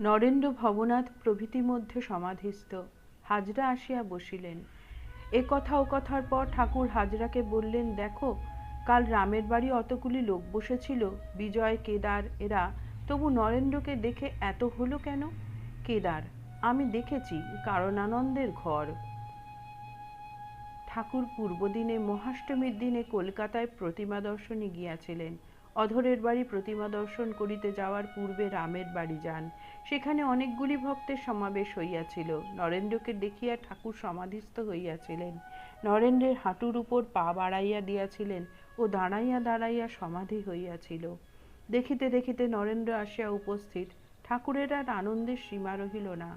নরেন্দ্র ভবনাথ প্রভৃতি মধ্যে সমাধিস্থ। হাজরা আসিয়া বসিলেন। এ কথা ও কথার পর ঠাকুর হাজরাকে বললেন, দেখো, কাল রামের বাড়ি অতগুলি লোক বসেছিল, বিজয়, কেদার এরা, তবু নরেন্দ্রকে দেখে এত হলো কেন? কেদার: আমি দেখেছি, কারণানন্দের ঘর। ঠাকুর পূর্বদিনে মহাষ্টমীর দিনে কলকাতায় প্রতিমা দর্শনে গিয়াছিলেন। অধরের বাড়ি প্রতিমা দর্শন করিতে যাওয়ার পূর্বে রামের বাড়ি যান। সেখানে অনেকগুলি ভক্তের সমাবেশ হইয়াছিল। নরেন্দ্রকে দেখিয়া ঠাকুর সমাধিস্থ হইয়াছিলেন। নরেন্দ্রের হাঁটুর উপর পা বাড়াইয়া দিয়াছিলেন ও দাঁড়াইয়া দাঁড়াইয়া সমাধি হইয়াছিল। দেখিতে দেখিতে নরেন্দ্র আসিয়া উপস্থিত। ঠাকুরের আর আনন্দের সীমা রহিল না।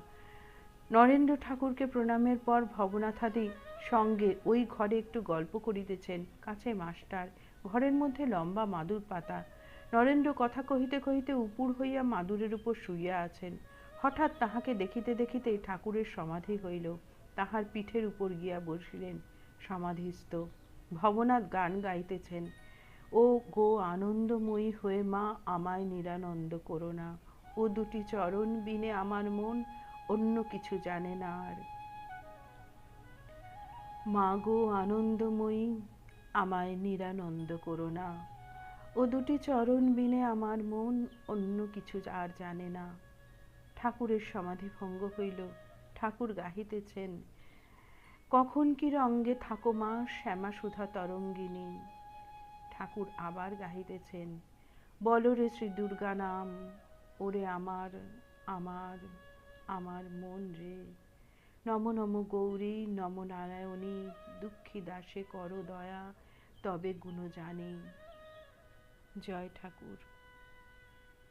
নরেন্দ্র ঠাকুরকে প্রণামের পর ভবনাথাদি সঙ্গে ওই ঘরে একটু গল্প করিতেছেন। কাছে মাস্টার, ঘরের মধ্যে লম্বা মাদুর পাতা। নরেন্দ্র কথা কহিতে কহিতে উপুড় হইয়া মাদুরের উপর শুইয়া আছেন। হঠাৎ তাহাকে দেখিতে দেখিতে ঠাকুরের সমাধি হইল। তাহার পিঠের উপর গিয়া বসিলেন সমাধিস্থ। ভবনাথ গান গাইতেছেন, ও গো আনন্দময়ী হয়ে মা, আমায় নিরানন্দ করো না। ও দুটি চরণ বিনে আমার মন অন্য কিছু জানে না আর। মা গো আনন্দময়ী, আমায় নিরানন্দ করো না। ও দুটি চরণ বিনে আমার মন অন্য কিছু আর জানে না। ঠাকুরের সমাধি ভঙ্গ হইল। ঠাকুর গাহিতেছেন, কখন কি রঙ্গে থাকো মা, শ্যামা সুধা তরঙ্গিনী। ঠাকুর আবার গাহিতেছেন, বলো রে শ্রী দুর্গা নাম, ওরে আমার আমার আমার মন রে। নম নম গৌরী, নম নারায়ণী, দুঃখী দাসে করো দয়া, তবে গুণ জানি। জয় ঠাকুর।